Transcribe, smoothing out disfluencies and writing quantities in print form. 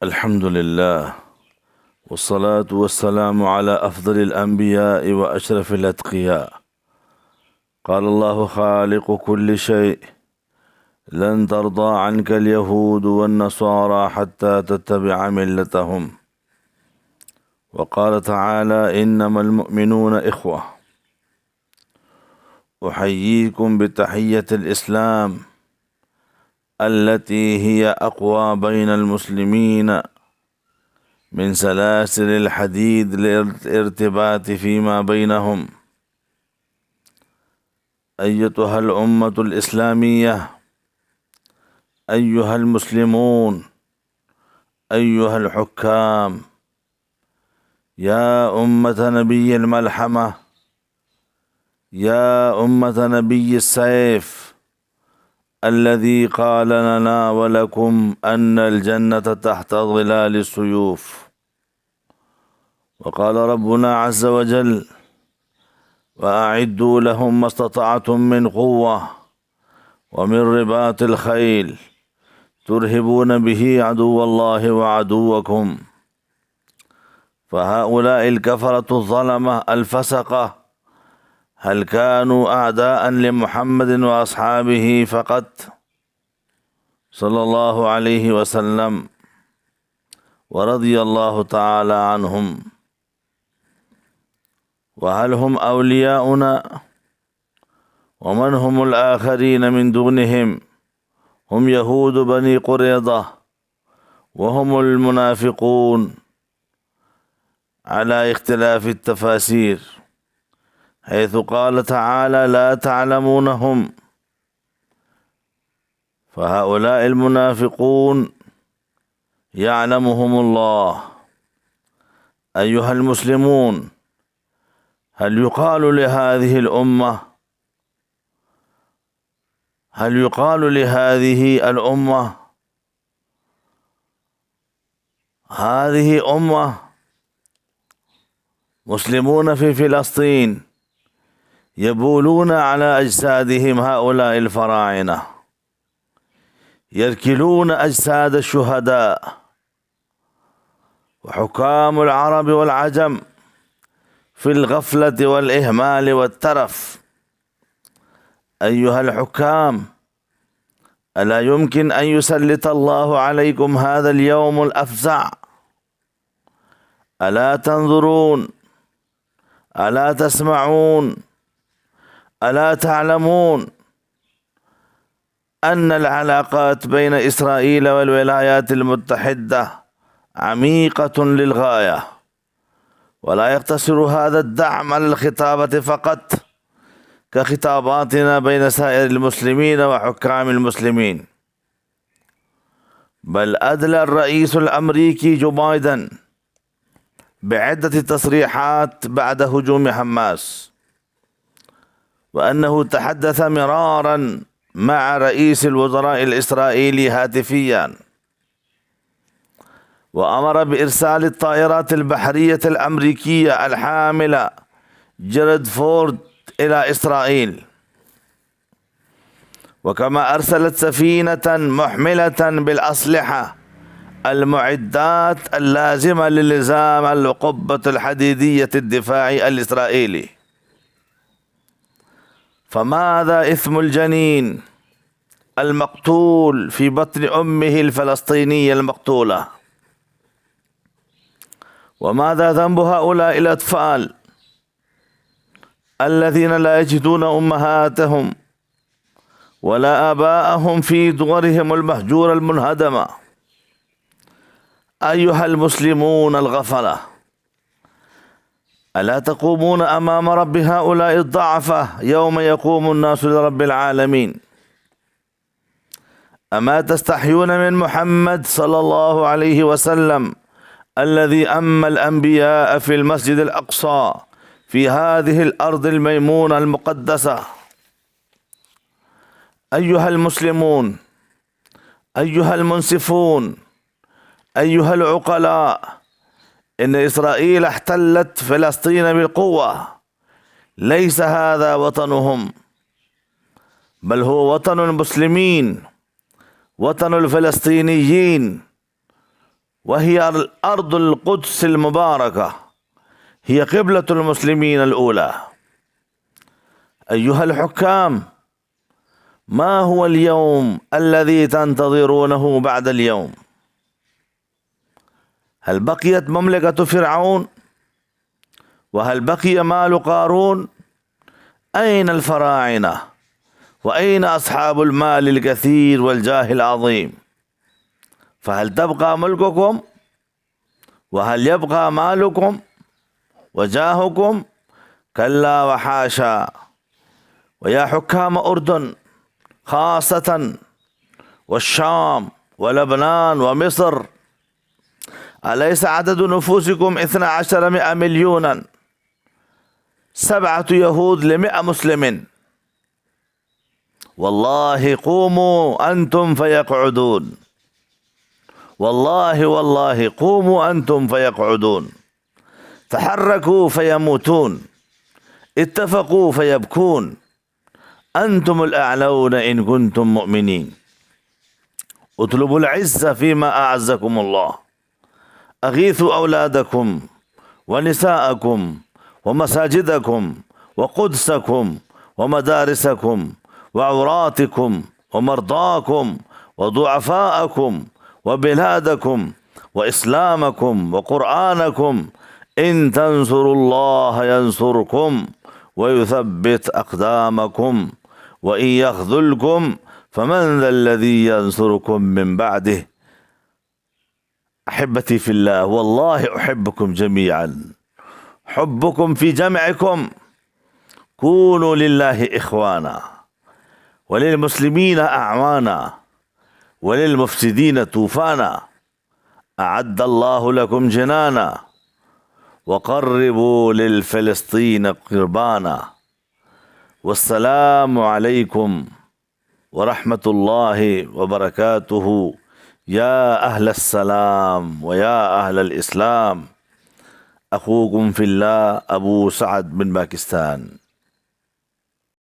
الحمد لله، والصلاة والسلام على أفضل الأنبياء وأشرف الأتقياء. قال الله خالق كل شيء: لن ترضى عنك اليهود والنصارى حتى تتبع ملتهم. وقال تعالى: إنما المؤمنون إخوة. أحييكم بتحية الإسلام التي هي أقوى بين المسلمين من سلاسل الحديد للارتباط فيما بينهم. أيتها الأمة الإسلامية، أيها المسلمون، أيها الحكام، يا أمة نبي الملحمة، يا أمة نبي السيف الذي قال لنا ولكم أن الجنة تحت ظلال السيوف. وقال ربنا عز وجل: وأعدوا لهم ما استطعتم من قوة ومن رباط الخيل ترهبون به عدو الله وعدوكم. فهؤلاء الكفرة الظلمة الفسقة هل كانوا أعداء لمحمد وأصحابه فقط صلى الله عليه وسلم ورضي الله تعالى عنهم؟ وهل هم أولياؤنا؟ ومن هم الآخرين من دونهم؟ هم يهود بني قريظة وهم المنافقون على اختلاف التفاسير، حيث قال تعالى: لا تعلمونهم. فهؤلاء المنافقون يعلمهم الله. أيها المسلمون، هل يقال لهذه الأمة هذه أمة مسلمون في فلسطين يبولون على أجسادهم هؤلاء الفراعنة، يركلون أجساد الشهداء وحكام العرب والعجم في الغفلة والإهمال والترف. أيها الحكام، ألا يمكن أن يسلط الله عليكم هذا اليوم الأفزع؟ ألا تنظرون؟ ألا تسمعون؟ ألا تعلمون أن العلاقات بين إسرائيل والولايات المتحدة عميقة للغاية، ولا يقتصر هذا الدعم على الخطابة فقط كخطاباتنا بين سائر المسلمين وحكام المسلمين، بل أدلى الرئيس الأمريكي جو بايدن بعدة تصريحات بعد هجوم حماس، وأنه تحدث مرارا مع رئيس الوزراء الإسرائيلي هاتفيا، وأمر بإرسال الطائرات البحرية الأمريكية الحاملة جيرالد فورد إلى إسرائيل، وكما أرسلت سفينة محملة بالأسلحة المعدات اللازمة للزام القبة الحديدية الدفاعي الإسرائيلي. فماذا إثم الجنين المقتول في بطن أمه الفلسطينية المقتولة؟ وماذا ذنب هؤلاء الأطفال الذين لا يجدون أمهاتهم ولا آباءهم في دورهم المهجورة المنهدمة؟ أيها المسلمون الغفلة، ألا تقومون أمام رب هؤلاء الضعفة يوم يقوم الناس لرب العالمين؟ أما تستحيون من محمد صلى الله عليه وسلم الذي أما الأنبياء في المسجد الأقصى في هذه الأرض الميمونة المقدسة؟ أيها المسلمون، أيها المنصفون، أيها العقلاء، إن إسرائيل احتلت فلسطين بالقوة. ليس هذا وطنهم، بل هو وطن المسلمين، وطن الفلسطينيين، وهي الأرض القدس المباركة، هي قبلة المسلمين الأولى. أيها الحكام، ما هو اليوم الذي تنتظرونه بعد اليوم؟ هل بقيت مملكة فرعون؟ وهل بقي مال قارون؟ أين الفراعنة؟ وأين أصحاب المال الكثير والجاه العظيم؟ فهل تبقى ملككم؟ وهل يبقى مالكم وجاهكم؟ كلا وحاشا. ويا حكام أردن خاصة، والشام ولبنان ومصر، أليس عدد نفوسكم 12 مليونا، 7 يهود ل100 مسلم؟ والله قوموا أنتم فيقعدون، والله قوموا أنتم فيقعدون. تحركوا فيموتون، اتفقوا فيبكون. أنتم الأعلون إن كنتم مؤمنين. اطلبوا العزة فيما أعزكم الله. أغيثوا أولادكم ونساءكم ومساجدكم وقدسكم ومدارسكم وعوراتكم ومرضاكم وضعفاءكم وبلادكم وإسلامكم وقرآنكم. إن تنصروا الله ينصركم ويثبت أقدامكم، وإن يخذلكم فمن ذا الذي ينصركم من بعده. أحبتي في الله، والله أحبكم جميعا، حبكم في جمعكم. كونوا لله إخوانا، وللمسلمين أعوانا، وللمفسدين طوفانا. أعد الله لكم جنانا، وقربوا للفلسطين قربانا. والسلام عليكم ورحمة الله وبركاته، يا أهل السلام ويا أهل الإسلام. أخوكم في الله أبو سعد من باكستان.